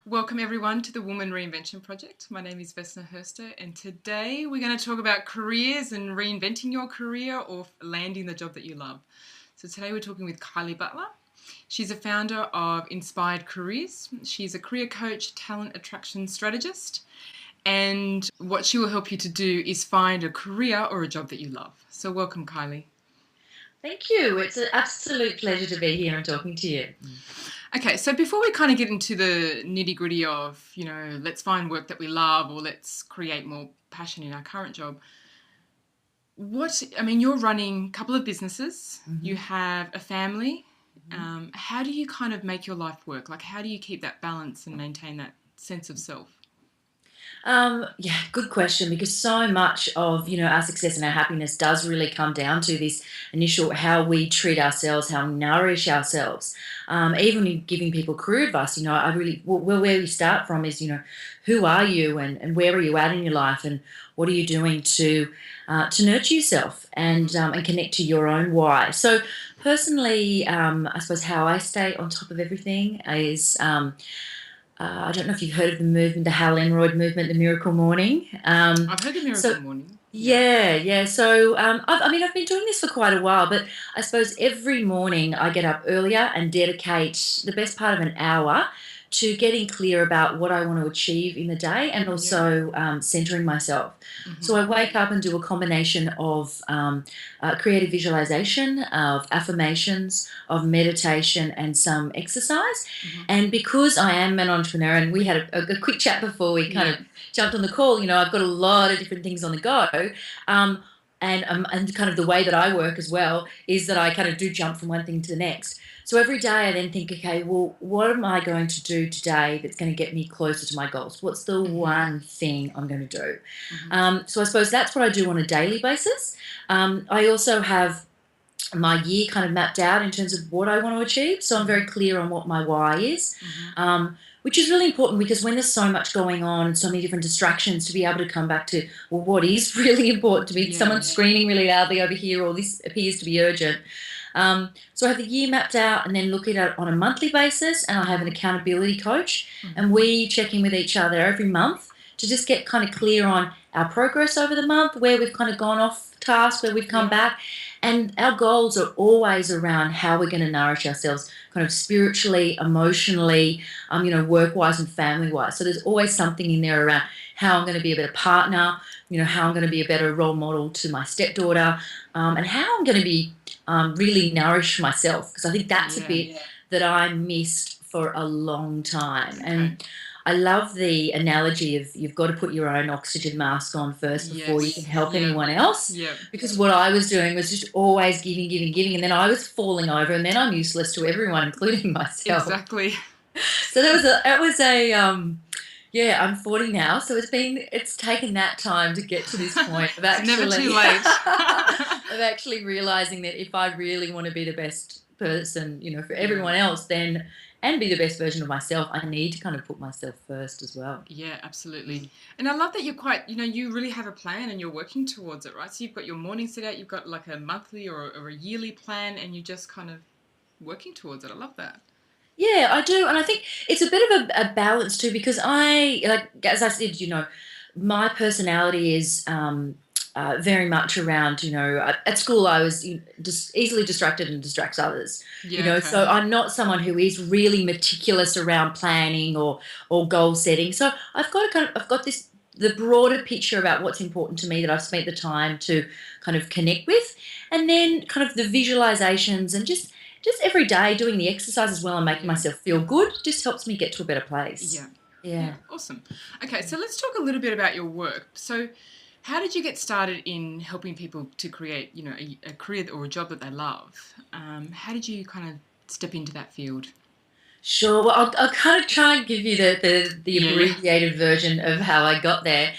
Welcome everyone to the Woman Reinvention Project. My name is Vesna Hrsto, and today we're going to talk about careers and reinventing your career or landing the job that you love. So today we're talking with Kylie Butler. She's a founder of Inspired Careers. She's a career coach, talent attraction strategist, and what she will help you to do is find a career or a job that you love. So welcome, Kylie. Thank you. It's an absolute pleasure to be here and talking to you. Okay, so before we kind of get into the nitty-gritty of, let's find work that we love or let's create more passion in our current job, you're running a couple of businesses, you have a family. How do you kind of make your life work? Like, how do you keep that balance and maintain that sense of self? Good question, because so much of, our success and our happiness does really come down to this initial how we treat ourselves, how we nourish ourselves. Even in giving people career advice, I really, where we start from is, who are you and where are you at in your life and what are you doing to nurture yourself and connect to your own why. So personally, I suppose how I stay on top of everything is I don't know if you've heard of the movement, the Hal Elrod movement, the Miracle Morning. I've heard the Miracle Morning. Yeah. So I've been doing this for quite a while, but I suppose every morning I get up earlier and dedicate the best part of an hour to getting clear about what I want to achieve in the day and also centering myself. So I wake up and do a combination of creative visualization, of affirmations, of meditation, and some exercise. And because I am an entrepreneur, and we had a quick chat before we kind of jumped on the call, I've got a lot of different things on the go. And kind of the way that I work as well is that I kind of do jump from one thing to the next. So every day I then think, okay, well, what am I going to do today that's going to get me closer to my goals? What's the one thing I'm going to do? So I suppose that's what I do on a daily basis. I also have my year kind of mapped out in terms of what I want to achieve. So I'm very clear on what my why is, which is really important because when there's so much going on and so many different distractions, to be able to come back to, well, what is really important to me? Someone's screaming really loudly over here, or this appears to be urgent. So I have the year mapped out and then look at it on a monthly basis, and I have an accountability coach, and we check in with each other every month to just get kind of clear on our progress over the month, where we've kind of gone off task, where we've come back. And our goals are always around how we're going to nourish ourselves kind of spiritually, emotionally, work-wise and family-wise. So there's always something in there around how I'm going to be a better partner, how I'm going to be a better role model to my stepdaughter, and how I'm going to be really nourish myself, because I think that's a bit that I missed for a long time. And I love the analogy of you've got to put your own oxygen mask on first before you can help anyone else. Because what I was doing was just always giving, and then I was falling over, and then I'm useless to everyone, including myself. Exactly. So I'm 40 now, so it's taken that time to get to this point of actually, never too late. of actually realizing that if I really want to be the best person, for everyone else, then and be the best version of myself, I need to kind of put myself first as well. Yeah, absolutely. And I love that you're quite, you really have a plan and you're working towards it, right? So you've got your morning set out, you've got like a monthly or a yearly plan, and you're just kind of working towards it. I love that. Yeah, I do. And I think it's a bit of a balance too, because as I said, my personality is very much around, at school I was just easily distracted and distracts others, so I'm not someone who is really meticulous around planning or goal setting. So I've got the broader picture about what's important to me that I've spent the time to kind of connect with, and then kind of the visualizations and just every day doing the exercise as well and making myself feel good just helps me get to a better place. Yeah. Awesome. Okay, so let's talk a little bit about your work. So how did you get started in helping people to create, a career or a job that they love? How did you kind of step into that field? Sure. Well, I'll kind of try and give you the abbreviated version of how I got there.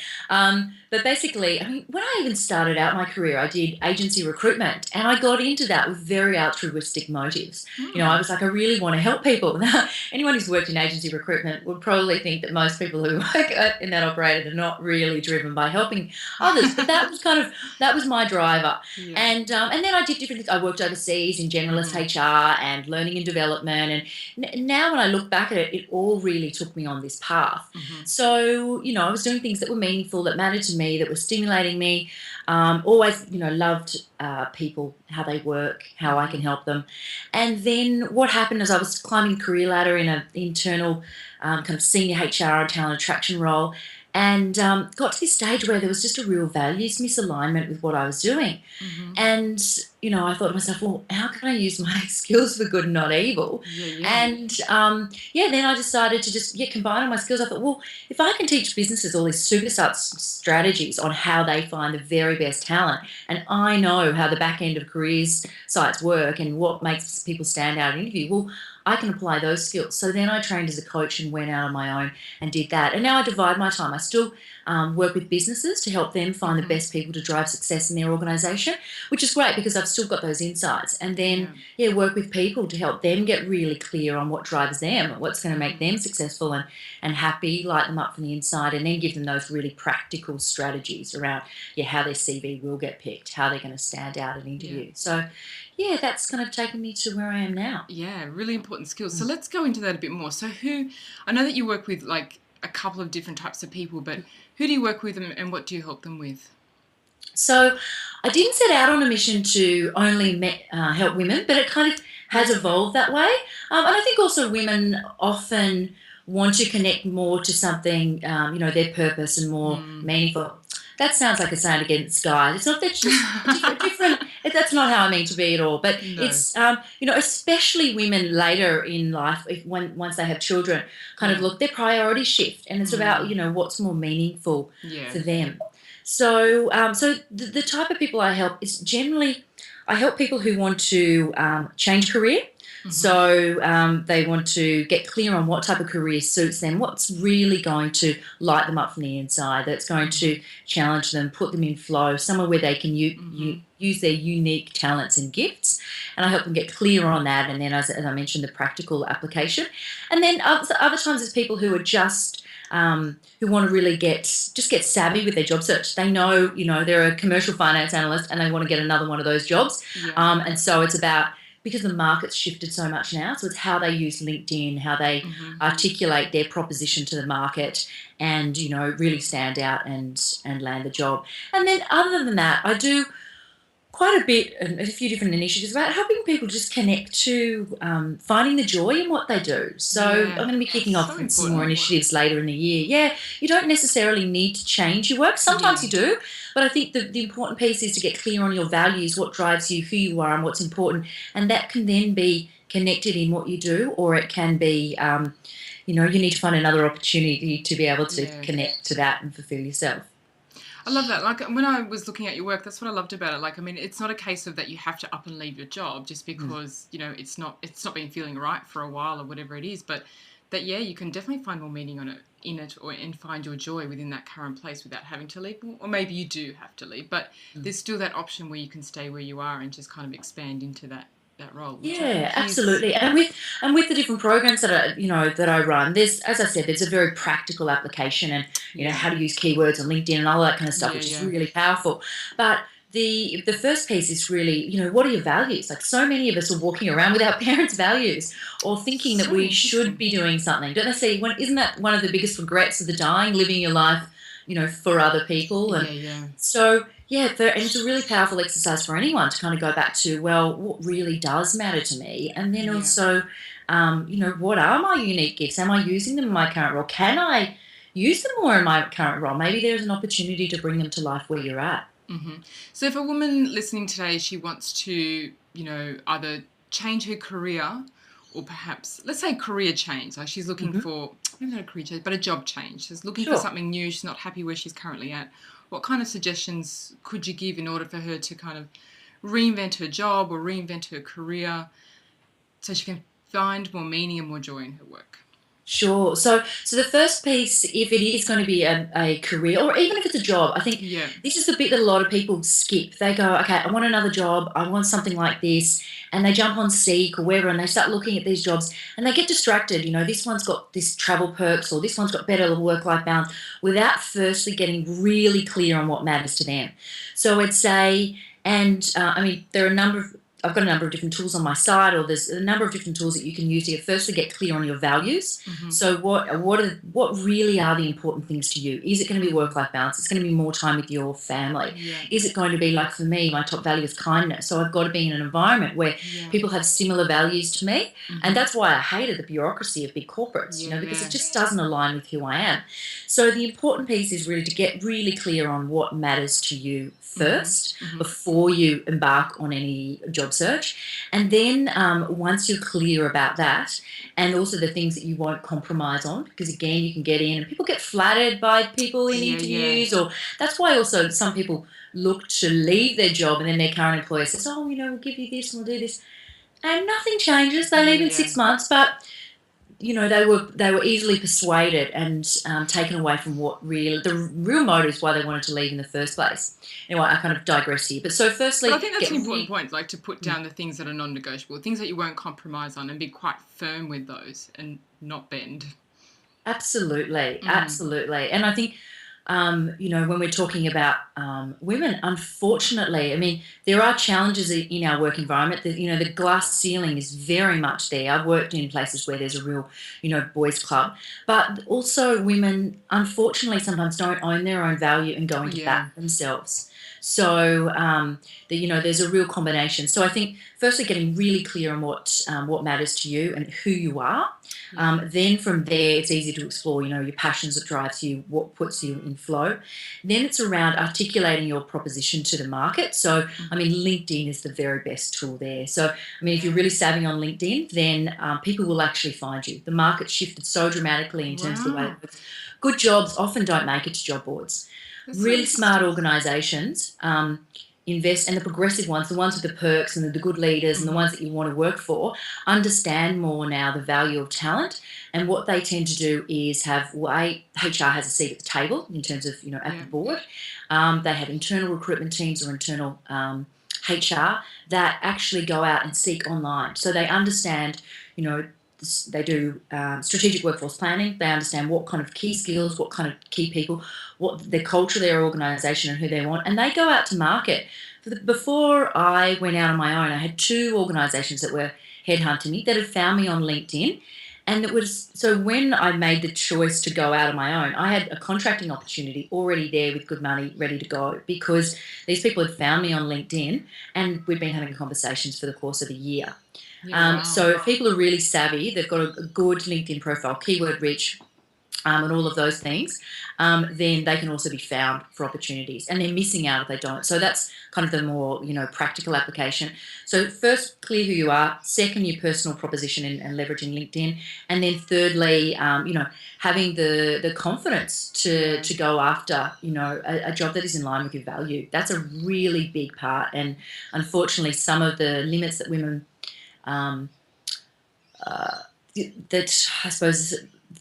But basically, I mean, when I even started out my career, I did agency recruitment, and I got into that with very altruistic motives. I Hmm. was like, I really want to help people. Now, anyone who's worked in agency recruitment would probably think that most people who work in that operator are not really driven by helping others. But that was my driver. Yeah. And then I did different things. I worked overseas in generalist Hmm. HR and learning and development. And now when I look back at it, it all really took me on this path. Hmm. So, I was doing things that were meaningful, that mattered to me, that were stimulating me. Always, loved people, how they work, how I can Hmm. help them. And then what happened is I was climbing the career ladder in an internal kind of senior HR and talent attraction role, and got to this stage where there was just a real values misalignment with what I was doing. Hmm. And, I thought to myself, well, how can I use my skills for good and not evil? Yeah, yeah. And then I decided to just combine all my skills. I thought, well, if I can teach businesses all these strategies on how they find the very best talent, and I know how the back end of careers sites work and what makes people stand out in an interview, well, I can apply those skills. So then I trained as a coach and went out on my own and did that. And now I divide my time. I still work with businesses to help them find the Hmm. best people to drive success in their organisation, which is great because I've still got those insights. And then, Yeah. work with people to help them get really clear on what drives them, what's going to make Hmm. them successful and happy, light them up from the inside, and then give them those really practical strategies around, how their CV will get picked, how they're going to stand out in an Yeah. interview. So, that's kind of taken me to where I am now. Yeah, really important skills. So Mm. let's go into that a bit more. So I know that you work with like a couple of different types of people, but who do you work with and what do you help them with? So I didn't set out on a mission to only help women, but it kind of has evolved that way. And I think also women often want to connect more to something, their purpose and more Mm. meaningful. That sounds like a saying against guys. It's not, that's just different. That's not how I mean to be at all. But No. it's, especially women later in life, once they have children, kind of Yeah. look, their priorities shift. And it's about, Mm. what's more meaningful Yeah. for them. So the type of people I help is generally I help people who want to change career. Hmm. So they want to get clear on what type of career suits them, what's really going to light them up from the inside, that's going Hmm. to challenge them, put them in flow, somewhere where they can Hmm. use their unique talents and gifts. And I help them get clear on that. And then, as I mentioned, the practical application. And then other times there's people who are just who want to really get savvy with their job search. They know, they're a commercial finance analyst and they want to get another one of those jobs. Yeah. And so it's about, because the market's shifted so much now, so it's how they use LinkedIn, how they Hmm. articulate their proposition to the market, and really stand out and land the job. And then other than that, I do quite a bit and a few different initiatives about helping people just connect to finding the joy in what they do. So I'm Yeah. going to be kicking So off with some more important. initiatives later in the year. Yeah, you don't necessarily need to change your work. Sometimes Yeah. you do, but I think the important piece is to get clear on your values, what drives you, who you are, and what's important. And that can then be connected in what you do, or it can be, you need to find another opportunity to be able to Yeah. connect to that and fulfill yourself. I love that. Like when I was looking at your work, that's what I loved about it. Like, I mean, it's not a case of that you have to up and leave your job just Mm. because, it's not been feeling right for a while or whatever it is, but that, yeah, you can definitely find more meaning in it or and find your joy within that current place without having to leave. Or maybe you do have to leave, but there's still that option where you can stay where you are and just kind of expand into that role, which I Yeah, think is absolutely. And with the different programs that I run, there's, as I said, there's a very practical application, and yeah. how to use keywords on LinkedIn and all that kind of stuff, Yeah, which is yeah. really powerful. But the first piece is really, what are your values? Like, so many of us are walking around with our parents' values, or thinking that So we should interesting. be doing something. Don't they say, isn't that one of the biggest regrets of the dying, living your life, for other people? Yeah, And yeah. so, and it's a really powerful exercise for anyone to kind of go back to, well, what really does matter to me? And then Yeah. also, what are my unique gifts? Am I using them in my current role? Can I use them more in my current role? Maybe there's an opportunity to bring them to life where you're at. Hmm. So if a woman listening today, she wants to, either change her career or perhaps, let's say career change, like she's looking Hmm. for, maybe not a career change, but a job change. She's looking for Sure. something new. She's not happy where she's currently at. What kind of suggestions could you give in order for her to kind of reinvent her job or reinvent her career so she can find more meaning and more joy in her work? Sure. So the first piece, if it is going to be a career, or even if it's a job, I think Yeah. this is the bit that a lot of people skip. They go, okay, I want another job. I want something like this. And they jump on Seek or wherever and they start looking at these jobs and they get distracted. This one's got this travel perks or this one's got better work-life balance without firstly getting really clear on what matters to them. So I'd say, and I mean, I've got a number of different tools on my site, or there's a number of different tools that you can use to firstly get clear on your values. Mm-hmm. So what really are the important things to you? Is it going to be work-life balance? It's going to be more time with your family. Yeah. Is it going to be, like for me, my top value is kindness. So I've got to be in an environment where people have similar values to me. Mm-hmm. And that's why I hated the bureaucracy of big corporates, because it just doesn't align with who I am. So the important piece is really to get really clear on what matters to you first before you embark on any job search. And then once you're clear about that, and also the things that you won't compromise on, because again, you can get in and people get flattered by people in interviews, or that's why also some people look to leave their job and then their current employer says, oh, we'll give you this and we'll do this. And nothing changes. They leave in 6 months, but they were easily persuaded and taken away from the real motives why they wanted to leave in the first place. Anyway, I kind of digress here. But so firstly... But I think that's an important point, like to put down the things that are non-negotiable, things that you won't compromise on, and be quite firm with those and not bend. Absolutely, absolutely. And I think... when we're talking about women, unfortunately, I mean, there are challenges in our work environment. The glass ceiling is very much there. I've worked in places where there's a real, boys' club. But also women, unfortunately, sometimes don't own their own value and go into that themselves. So, there's a real combination. So I think, firstly, getting really clear on what matters to you and who you are. Then from there, it's easy to explore, your passions that drives you, what puts you in flow. Then it's around articulating your proposition to the market. So, I mean, LinkedIn is the very best tool there. So, I mean, if you're really savvy on LinkedIn, then people will actually find you. The market shifted so dramatically in terms of the way it works. Good jobs often don't make it to job boards. Really smart organisations invest, and the progressive ones, the ones with the perks and the good leaders and the ones that you want to work for, understand more now the value of talent. And what they tend to do is have HR has a seat at the table in terms of, at the board. They have internal recruitment teams or internal HR that actually go out and seek online. So they understand, they do strategic workforce planning. They understand what kind of key skills, what kind of key people, what their culture, their organisation, and who they want. And they go out to market. Before I went out on my own, I had 2 organisations that were headhunting me that had found me on LinkedIn. And so when I made the choice to go out on my own, I had a contracting opportunity already there with good money ready to go, because these people had found me on LinkedIn and we'd been having conversations for the course of a year. So if people are really savvy, they've got a good LinkedIn profile, keyword rich, and all of those things, then they can also be found for opportunities, and they're missing out if they don't. So that's kind of the more practical application. So first, clear who you are. Second, your personal proposition and leveraging LinkedIn, and then thirdly, having the confidence to go after a job that is in line with your value. That's a really big part, and unfortunately, some of the limits that women that I suppose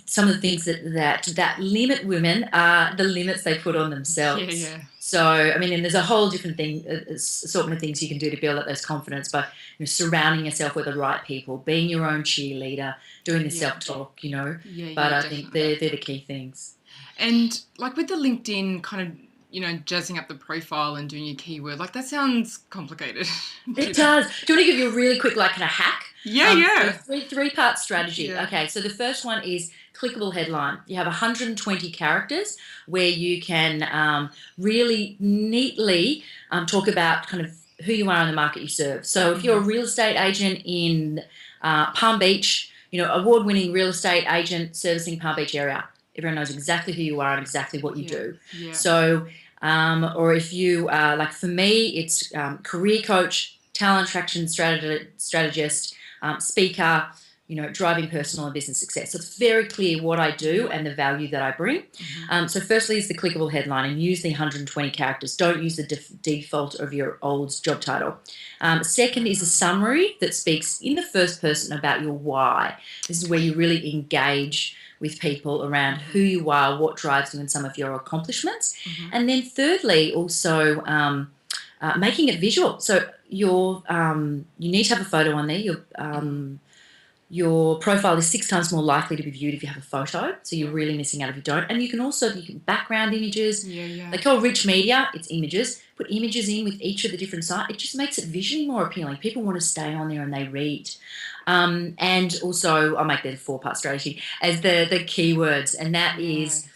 some of the things that limit women are the limits they put on themselves. So, I mean, and there's a whole different assortment of things you can do to build up those confidence by surrounding yourself with the right people, being your own cheerleader, doing the self-talk, but I think they're the key things. And like with the LinkedIn kind of, jazzing up the profile and doing your keyword, like that sounds complicated. It does. Do you want to give you a really quick kind of hack? Three-part strategy. Yeah. Okay, so the first one is clickable headline. You have 120 characters where you can really neatly talk about kind of who you are in the market you serve. So if you're a real estate agent in Palm Beach, award-winning real estate agent servicing Palm Beach area, everyone knows exactly who you are and exactly what you do. Yeah. So, or if you like for me, it's career coach, talent attraction strategist, speaker, driving personal and business success. So it's very clear what I do and the value that I bring. So firstly is the clickable headline, and use the 120 characters. Don't use the default of your old job title. Second is a summary that speaks in the first person about your why. This is where you really engage with people around who you are, what drives you, and some of your accomplishments. And then thirdly, also making it visual. So you need to have a photo on there. Your profile is 6 times more likely to be viewed if you have a photo, so you're really missing out if you don't. And you can background images. They call rich media, it's images. Put images in with each of the different sites. It just makes it visually more appealing. People want to stay on there and they read. And also, I'll make that a 4-part strategy as the keywords, and that is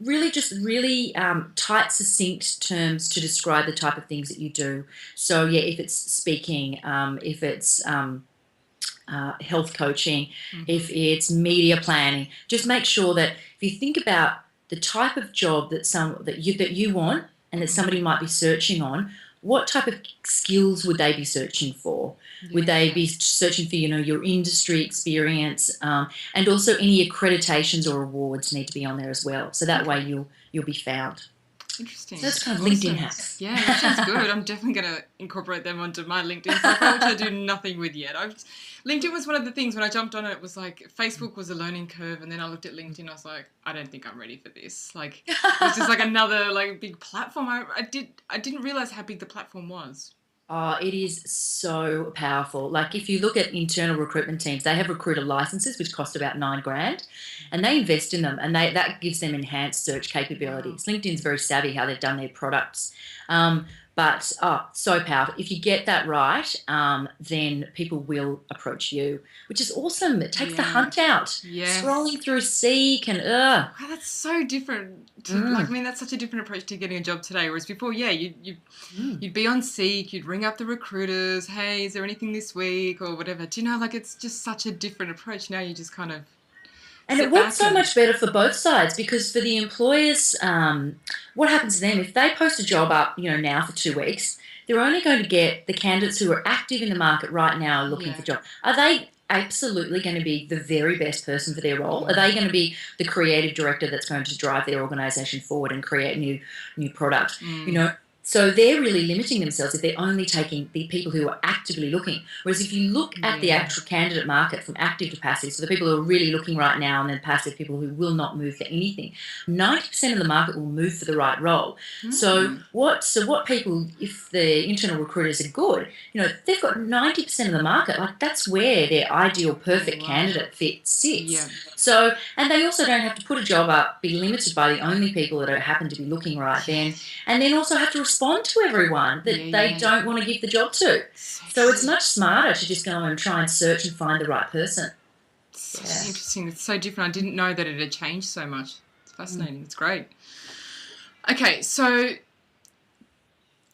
really just tight, succinct terms to describe the type of things that you do. So, if it's speaking, if it's health coaching, if it's media planning, just make sure that if you think about the type of job that you want and that somebody might be searching on, what type of skills would they be searching for? Would they be searching for your industry experience, and also any accreditations or awards need to be on there as well. So that way you'll be found. Interesting. So that's kind of LinkedIn hacks. Yeah, that sounds good. I'm definitely going to incorporate them onto my LinkedIn profile, which I do nothing with yet. LinkedIn was one of the things when I jumped on it was like Facebook was a learning curve, and then I looked at LinkedIn. I was like, I don't think I'm ready for this. Like, it's just like another big platform. I didn't realize how big the platform was. Oh, it is so powerful. Like if you look at internal recruitment teams, they have recruiter licenses, which cost about $9,000, and they invest in them, and that gives them enhanced search capabilities. Wow. LinkedIn's very savvy how they've done their products. But so powerful. If you get that right, then people will approach you, which is awesome. It takes the hunt out. Yes. Scrolling through Seek and Wow, that's so different. That's such a different approach to getting a job today. Whereas before, you'd be on Seek, you'd ring up the recruiters. Hey, is there anything this week or whatever? Do you know? It's just such a different approach. Now you just kind of. And it works so much better for both sides, because for the employers, what happens to them if they post a job up, now for 2 weeks, they're only going to get the candidates who are active in the market right now looking for jobs. Are they absolutely going to be the very best person for their role? Are they going to be the creative director that's going to drive their organisation forward and create new product? So they're really limiting themselves if they're only taking the people who are actively looking. Whereas if you look at the actual candidate market from active to passive, so the people who are really looking right now, and then passive people who will not move for anything, 90% of the market will move for the right role. So what people, if the internal recruiters are good, they've got 90% of the market. That's where their ideal perfect candidate fit sits. Yeah. So, and they also don't have to put a job up, be limited by the only people that happen to be looking right then, and then also have to respond to everyone that they don't want to give the job to. So it's much smarter to just go and try and search and find the right person. So interesting. It's so different. I didn't know that it had changed so much. It's fascinating. It's great. Okay, so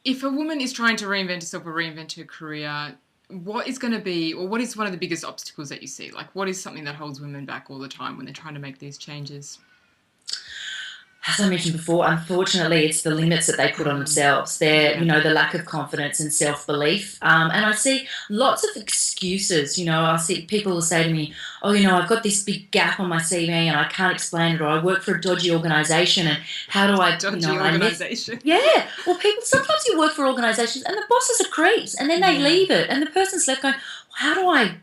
if a woman is trying to reinvent herself or reinvent her career, what is going to be, or what is one of the biggest obstacles that you see? What is something that holds women back all the time when they're trying to make these changes? As I mentioned before, unfortunately, it's the limits that they put on themselves. They're, the lack of confidence and self-belief. And I see lots of excuses. I see people will say to me, I've got this big gap on my CV and I can't explain it, or I work for a dodgy organisation, and how do I... Dodgy organisation. Yeah. Well, sometimes you work for organisations and the bosses are creeps, and then they leave it, and the person's left going, how do I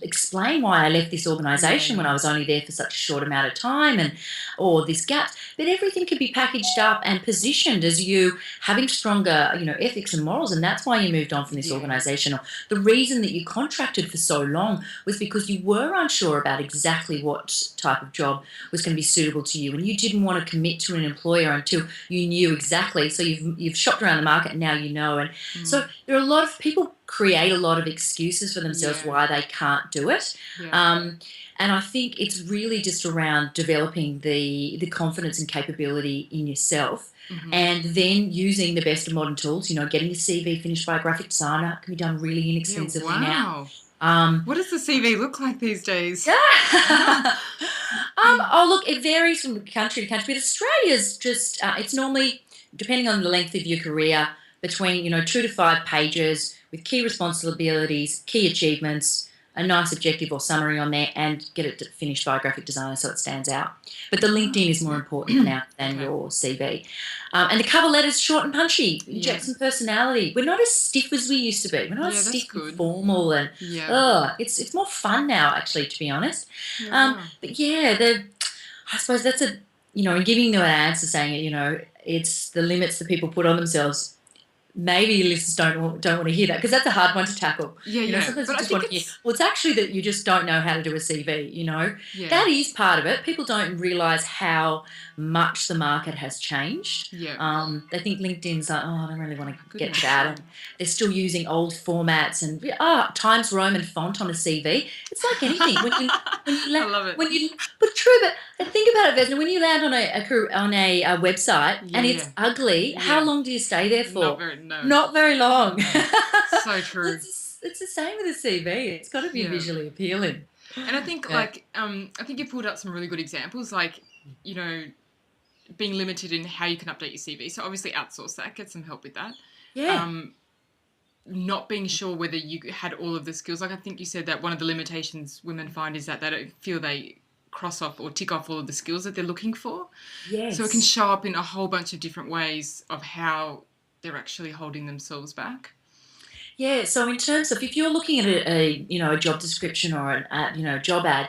explain why I left this organisation when I was only there for such a short amount of time, or this gap? But everything can be packaged up and positioned as you having stronger, ethics and morals, and that's why you moved on from this organisation. Or the reason that you contracted for so long was because you were unsure about exactly what type of job was going to be suitable to you, and you didn't want to commit to an employer until you knew exactly. So you've shopped around the market and now you know. And so there are a lot of people create a lot of excuses for themselves why they can't do it. And I think it's really just around developing the confidence and capability in yourself, and then using the best of modern tools. Getting your CV finished by a graphic designer can be done really inexpensively now. What does the CV look like these days? Look, it varies from country to country, but Australia's just, it's normally, depending on the length of your career, between 2 to 5 pages with key responsibilities, key achievements, a nice objective or summary on there and get it finished by a graphic designer so it stands out. But the LinkedIn is more important now than your CV. And the cover letter's short and punchy. Inject some personality. We're not as stiff as we used to be. We're not as stiff and formal, and it's more fun now, actually, to be honest. But I suppose that's in giving them an answer saying it, it's the limits that people put on themselves. Maybe listeners don't want to hear that because that's a hard one to tackle. Sometimes you just want to hear, well, it's actually that you just don't know how to do a CV, That is part of it. People don't realise how much the market has changed. They think LinkedIn's like, I don't really want to get to that. And they're still using old formats and Times Roman font on a CV. It's like anything. I love it. But true, but think about it, Vesna. When you land on a website and it's ugly, how long do you stay there for? Not very long. So true. It's the same with a CV. It's got to be visually appealing. And I think I think you pulled out some really good examples, like, being limited in how you can update your CV. So obviously outsource that, get some help with that. Not being sure whether you had all of the skills. Like I think you said that one of the limitations women find is that they don't feel they cross off or tick off all of the skills that they're looking for. So it can show up in a whole bunch of different ways of how they're actually holding themselves back. So in terms of if you're looking at a job description or a job ad,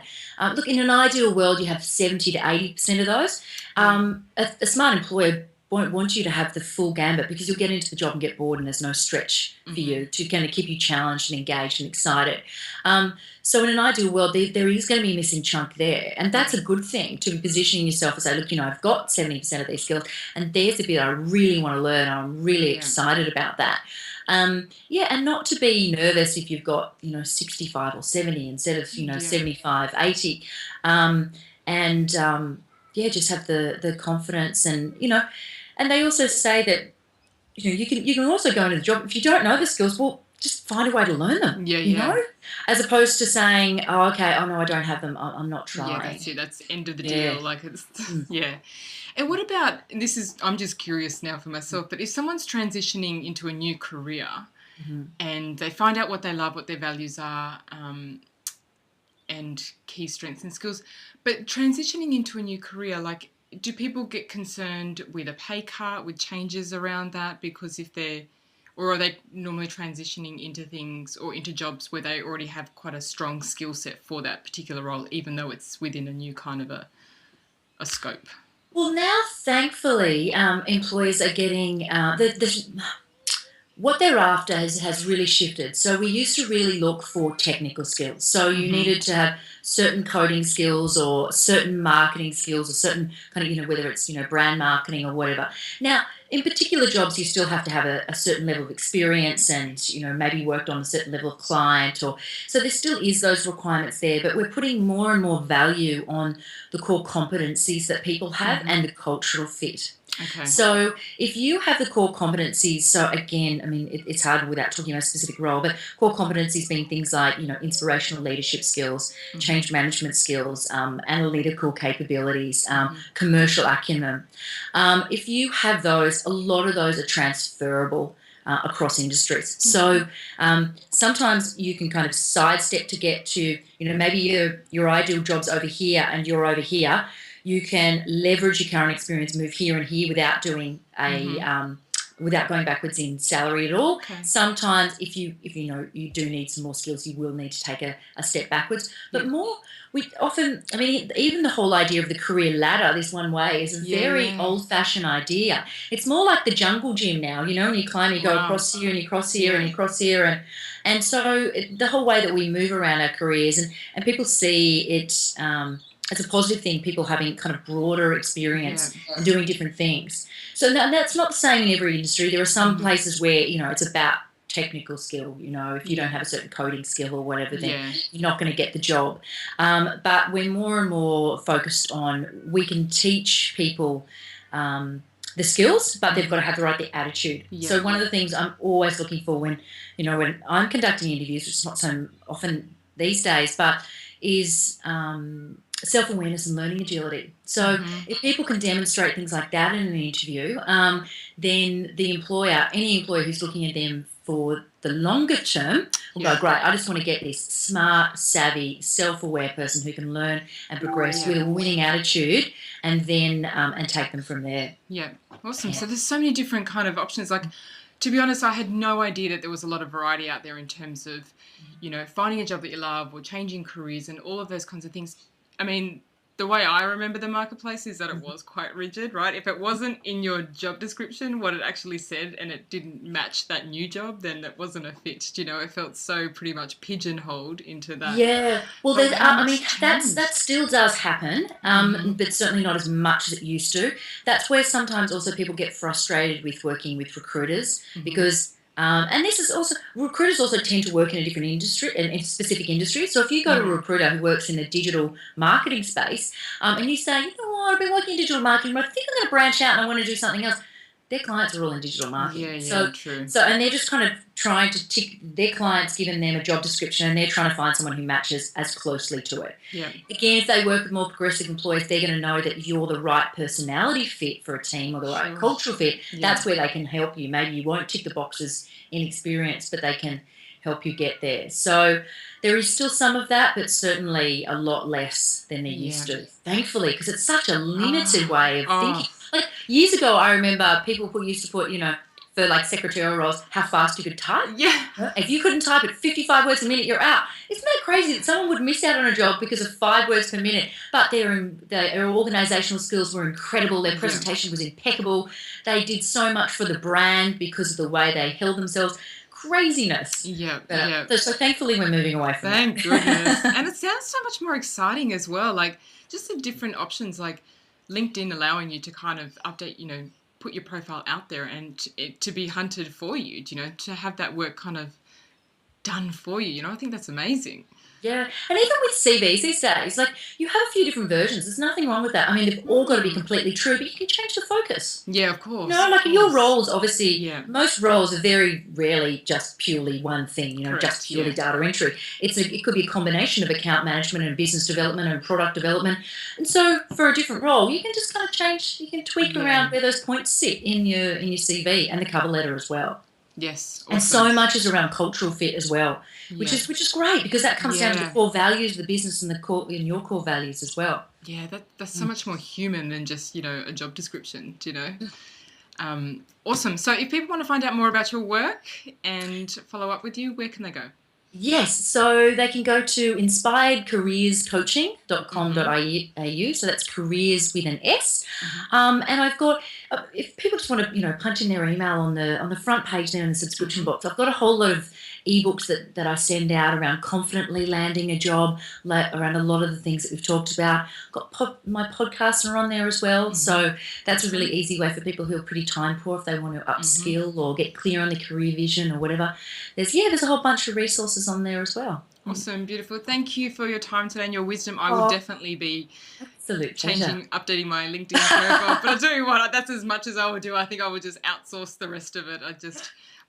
look, in an ideal world you have 70 to 80% of those. A smart employer won't want you to have the full gambit because you'll get into the job and get bored and there's no stretch for you to kind of keep you challenged and engaged and excited. So in an ideal world, there is going to be a missing chunk there. And that's a good thing, to be positioning yourself and say, look, I've got 70% of these skills and there's a bit I really want to learn. I'm really excited about that. And not to be nervous if you've got, 65 or 70 instead of, 75, 80. Just have the confidence and, and they also say that, you can also go into the job. If you don't know the skills, well, just find a way to learn them, as opposed to saying, no, I don't have them. I'm not trying. Yeah, that's it. That's the end of the deal. Like, it's, And what about, I'm just curious now for myself, but if someone's transitioning into a new career and they find out what they love, what their values are, and key strengths and skills, but transitioning into a new career, like, do people get concerned with a pay cut, with changes around that? Because or are they normally transitioning into things or into jobs where they already have quite a strong skill set for that particular role, even though it's within a new kind of a scope? Well, now, thankfully, employers are getting what they're after has really shifted. So we used to really look for technical skills. So you needed to have certain coding skills or certain marketing skills or certain kind of, whether it's, brand marketing or whatever. Now, in particular jobs, you still have to have a certain level of experience and, maybe worked on a certain level of client. So there still is those requirements there, but we're putting more and more value on the core competencies that people have and the cultural fit. Okay. So if you have the core competencies, so again, it's hard without talking about a specific role, but core competencies being things like, inspirational leadership skills, change management skills, analytical capabilities, commercial acumen. If you have those, a lot of those are transferable across industries. So sometimes you can kind of sidestep to get to, maybe your ideal job's over here and you're over here. You can leverage your current experience, move here and here without doing without going backwards in salary at all. Okay. Sometimes if you do need some more skills, you will need to take a step backwards. But we often, even the whole idea of the career ladder this one way is a very old-fashioned idea. It's more like the jungle gym now, and you climb, you go across here and you cross here and you cross here. And so the whole way that we move around our careers and people see it as a positive thing, people having kind of broader experience and doing different things. So that's not the same in every industry. There are some places where, it's about technical skill. If you don't have a certain coding skill or whatever, then you're not going to get the job. But we're more and more focused on we can teach people the skills, but they've got to have the attitude. Yeah. So one of the things I'm always looking for when I'm conducting interviews, which is not so often these days, but is self-awareness and learning agility. So if people can demonstrate things like that in an interview, then the employer, any employer who's looking at them for the longer term will go, great, I just want to get this smart, savvy, self-aware person who can learn and progress with a winning attitude, and then and take them from there. Yeah, awesome. So there's so many different kind of options. Like, to be honest, I had no idea that there was a lot of variety out there in terms of, finding a job that you love or changing careers and all of those kinds of things. I mean, the way I remember the marketplace is that it was quite rigid, right? If it wasn't in your job description what it actually said and it didn't match that new job, then it wasn't a fit. It felt so pretty much pigeonholed into that. Yeah, well, that still does happen, but certainly not as much as it used to. That's where sometimes also people get frustrated with working with recruiters because. And this is also, recruiters also tend to work in a different industry, in a specific industry. So if you go to a recruiter who works in the digital marketing space, and you say, I've been working in digital marketing, but I think I'm going to branch out and I want to do something else. Their clients are all in digital marketing. True. So, and they're just kind of trying to tick their clients, giving them a job description, and they're trying to find someone who matches as closely to it. Yeah. Again, if they work with more progressive employees, they're going to know that you're the right personality fit for a team or the right cultural fit. That's where they can help you. Maybe you won't tick the boxes in experience, but they can help you get there. So there is still some of that, but certainly a lot less than there used to, thankfully, because it's such a limited way of thinking. Like years ago, I remember people who used to put, for like secretarial roles, how fast you could type. Yeah. If you couldn't type at 55 words a minute, you're out. Isn't that crazy that someone would miss out on a job because of 5 words per minute? But their organisational skills were incredible. Their presentation was impeccable. They did so much for the brand because of the way they held themselves. Craziness. Yeah. So thankfully we're moving away from that. Thank goodness. And it sounds so much more exciting as well. Like just the different options, like LinkedIn allowing you to kind of update, put your profile out there and to be hunted for you, to have that work kind of done for you. I think that's amazing. Yeah, and even with CVs these days, like you have a few different versions. There's nothing wrong with that. I mean, they've all got to be completely true, but you can change the focus. Yeah, of course. Like your roles, obviously, most roles are very rarely just purely one thing. Correct, just purely data entry. It could be a combination of account management and business development and product development. And so, for a different role, you can just kind of change. You can tweak around where those points sit in your CV and the cover letter as well. Yes, awesome. And so much is around cultural fit as well, which is great because that comes down to the core values of the business and your core values as well. Yeah, that's so much more human than just a job description. Awesome. So if people want to find out more about your work and follow up with you, where can they go? Yes, so they can go to inspiredcareerscoaching.com.au. So that's careers with an S. And I've got, if people just want to, punch in their email on the front page there in the subscription box, I've got a whole lot of ebooks that I send out around confidently landing a job, around a lot of the things that we've talked about. My podcasts are on there as well. So that's a really easy way for people who are pretty time poor if they want to upskill or get clear on their career vision or whatever. There's a whole bunch of resources on there as well. Awesome, beautiful. Thank you for your time today and your wisdom. I will definitely be updating my LinkedIn profile. But I tell you what, that's as much as I would do. I think I would just outsource the rest of it.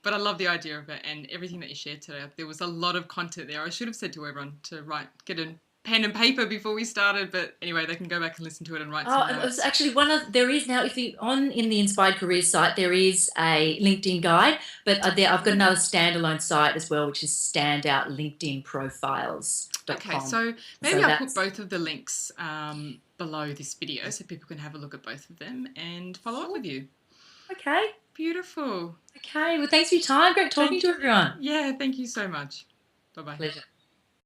But I love the idea of it and everything that you shared today. There was a lot of content there. I should have said to everyone to get a pen and paper before we started, but anyway, they can go back and listen to it and write some notes. It was actually there is now, if you in the Inspired Careers site, there is a LinkedIn guide, but I've got another standalone site as well, which is standoutlinkedinprofiles.com. Okay, so maybe I'll put both of the links below this video so people can have a look at both of them and follow up with you. Okay. Beautiful. Okay, well, thanks for your time. Great talking to everyone. Yeah, thank you so much. Bye-bye. Pleasure.